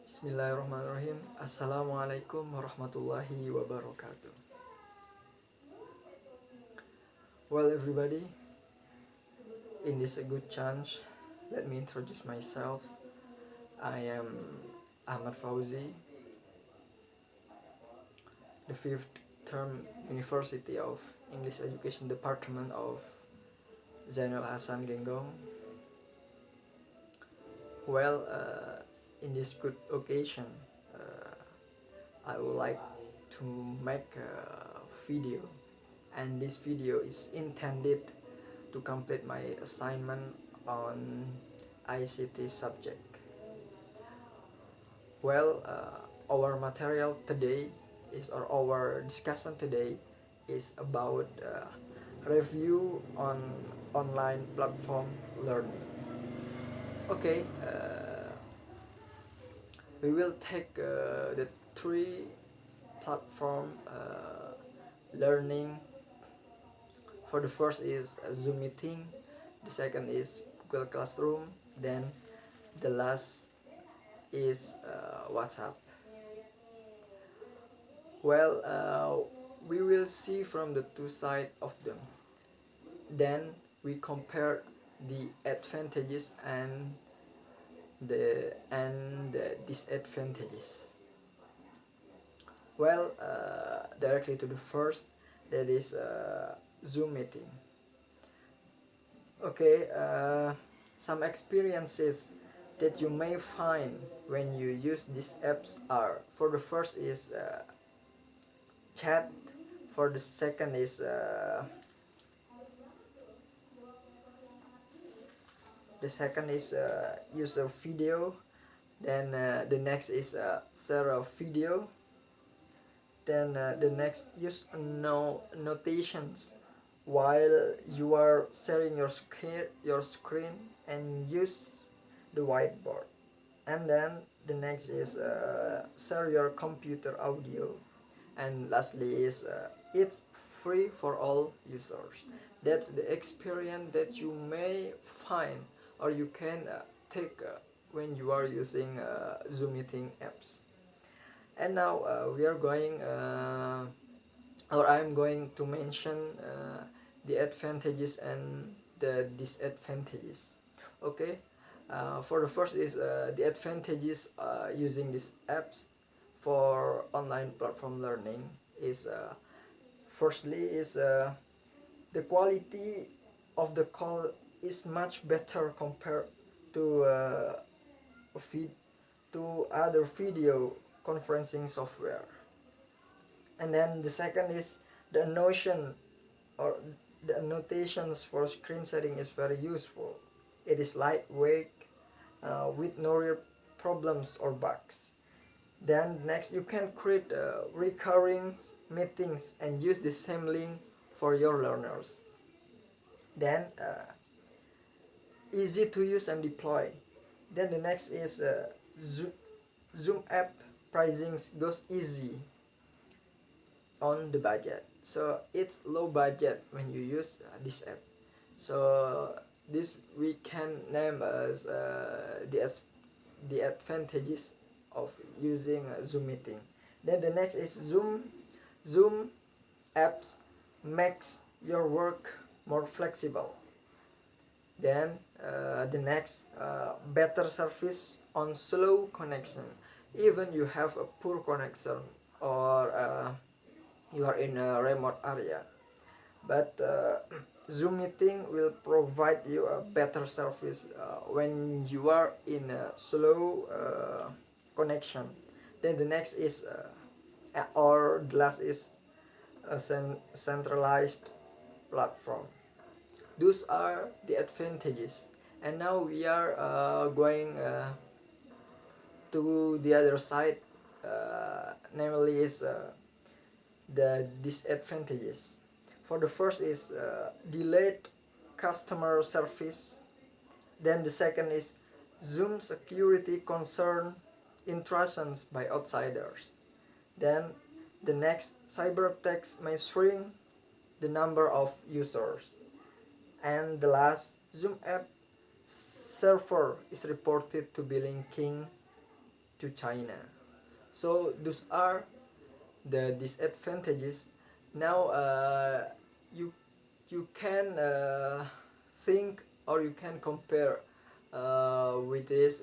Bismillahirrahmanirrahim. Assalamualaikum warahmatullahi wabarakatuh. Well, everybody, in this a good chance, let me introduce myself. I am Ahmad Fauzi, the fifth term University of English Education Department of Zainul Hasan Genggong. Well, in this good occasion, I would like to make a video, and this video is intended to complete my assignment on ICT subject. Well, our material today is, or our discussion today is about review on online platform learning. Okay, we will take the three platform learning. For the first is Zoom meeting, the second is Google Classroom, then the last is WhatsApp. Well, we will see from the two sides of them. Then we compare the advantages and the disadvantages. Well, directly to the first, that is Zoom meeting. Okay, some experiences that you may find when you use these apps are, for the first is chat, for the second is use of video, then the next is share of video, then the next use notations while you are sharing your screen and use the whiteboard, and then the next is share your computer audio, and lastly is it's free for all users. That's the experience that you may find or you can take when you are using Zoom meeting apps. And now we are going or I'm going to mention the advantages and the disadvantages. Okay, for the first is the advantages using these apps for online platform learning is firstly is the quality of the call is much better compared to to other video conferencing software. And then the second is the notion or the annotations for screen sharing is very useful. It is lightweight with no real problems or bugs. Then next you can create recurring meetings and use the same link for your learners. Then easy to use and deploy. Then the next is Zoom app pricing goes easy on the budget, so it's low budget when you use this app. So this we can name as the advantages of using Zoom meeting. Then the next is Zoom apps makes your work more flexible. Then the next better service on slow connection. Even you have a poor connection or you are in a remote area, but Zoom meeting will provide you a better service when you are in a slow connection. Then the next is or the last is a centralized platform. Those are the advantages, and now we are going to the other side, namely is the disadvantages. For the first is delayed customer service. Then the second is Zoom security concern intrusions by outsiders. Then the next, cyber attacks may shrink the number of users. And the last, Zoom app server is reported to be linking to China. So those are the disadvantages. Now you you can think, or you can compare with this.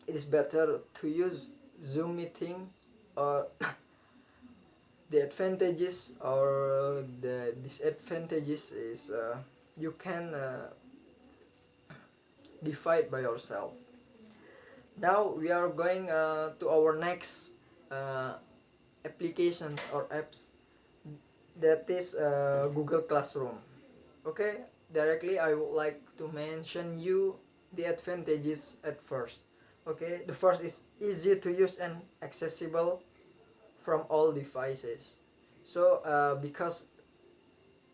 It is better to use Zoom meeting, or the advantages or the disadvantages is you can divide by yourself. Now we are going to our next uh, applications or apps, that is Google Classroom. Okay, directly I would like to mention you the advantages at first. Okay, the first is easy to use and accessible from all devices. So because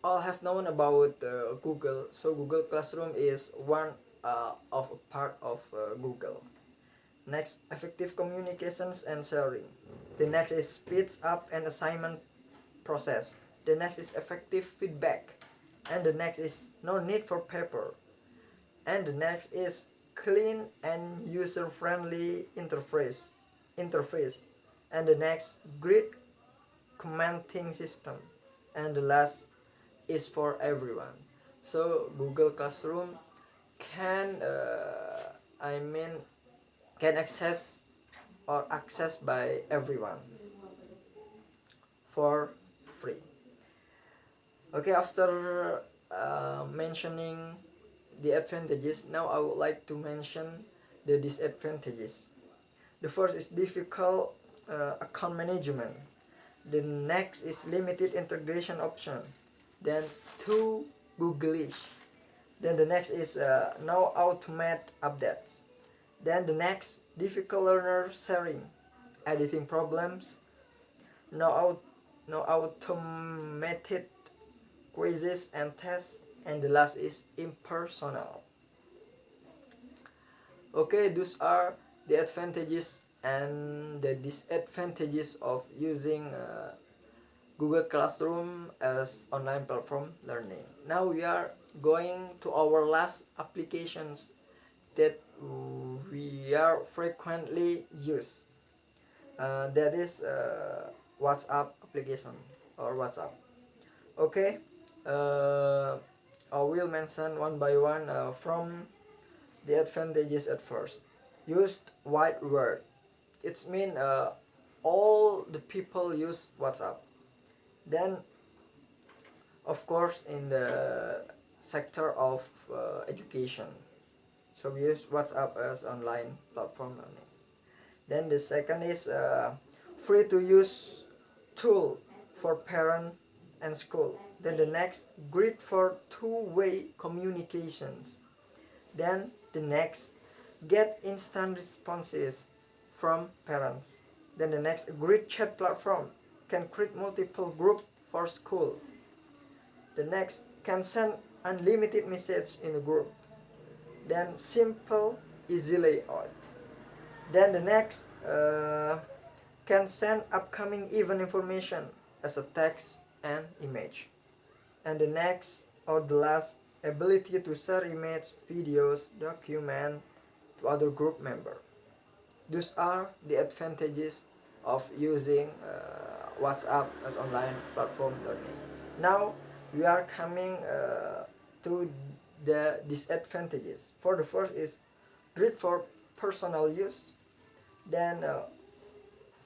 all have known about Google, so Google Classroom is one of a part of Google. Next, effective communications and sharing. The next is speeds up and assignment process. The next is effective feedback. And the next is no need for paper. And the next is clean and user-friendly interface. And the next, great commenting system. And the last is for everyone. So Google Classroom can I mean can access by everyone for free. Okay, after mentioning the advantages, now I would like to mention the disadvantages. The first is difficult account management. The next is limited integration option. Then too Googlish. Then the next is no automate updates. Then the next, difficult learner sharing, editing problems, no automated quizzes and tests, and the last is impersonal. Okay, those are the advantages and the disadvantages of using Google Classroom as online platform learning. Now we are going to our last applications that we are frequently use. That is WhatsApp application or WhatsApp. Okay, I will mention one by one from the advantages at first. Used wide word. It's mean all the people use WhatsApp. Then, of course, in the sector of education, so we use WhatsApp as online platform learning. Then the second is free to use tool for parent and school. Then the next, great for two-way communications. Then the next, get instant responses from parents. Then the next, great chat platform, can create multiple group for school. The next, can send unlimited message in a group. Then simple, easy layout. Then the next, can send upcoming event information as a text and image. And the next, or the last, ability to share image, videos, document to other group member. Those are the advantages of using WhatsApp as online platform learning. Now we are coming to the disadvantages. For the first is great for personal use. Then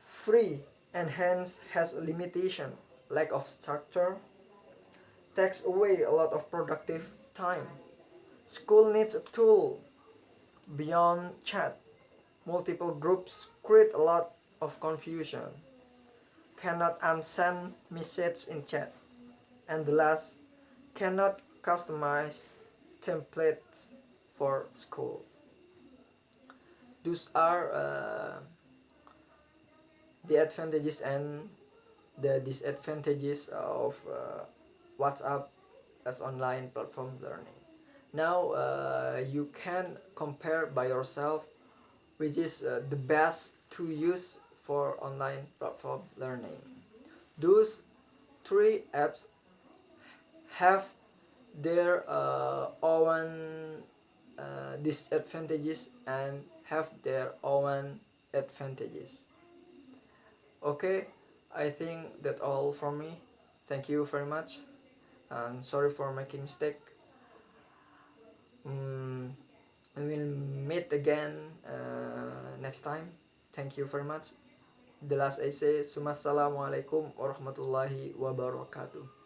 free and hence has a limitation, lack of structure, takes away a lot of productive time. School needs a tool beyond chat. Multiple groups create a lot of confusion. Cannot unsend message in chat. And the last, cannot customize templates for school. Those are the advantages and the disadvantages of WhatsApp as online platform learning. Now you can compare by yourself which is the best to use for online platform learning. Those three apps have their own disadvantages and have their own advantages. Okay, I think that all from me. Thank you very much, and sorry for making mistake. We will meet again next time. Thank you very much. The last I say, Assalamualaikum warahmatullahi wabarakatuh.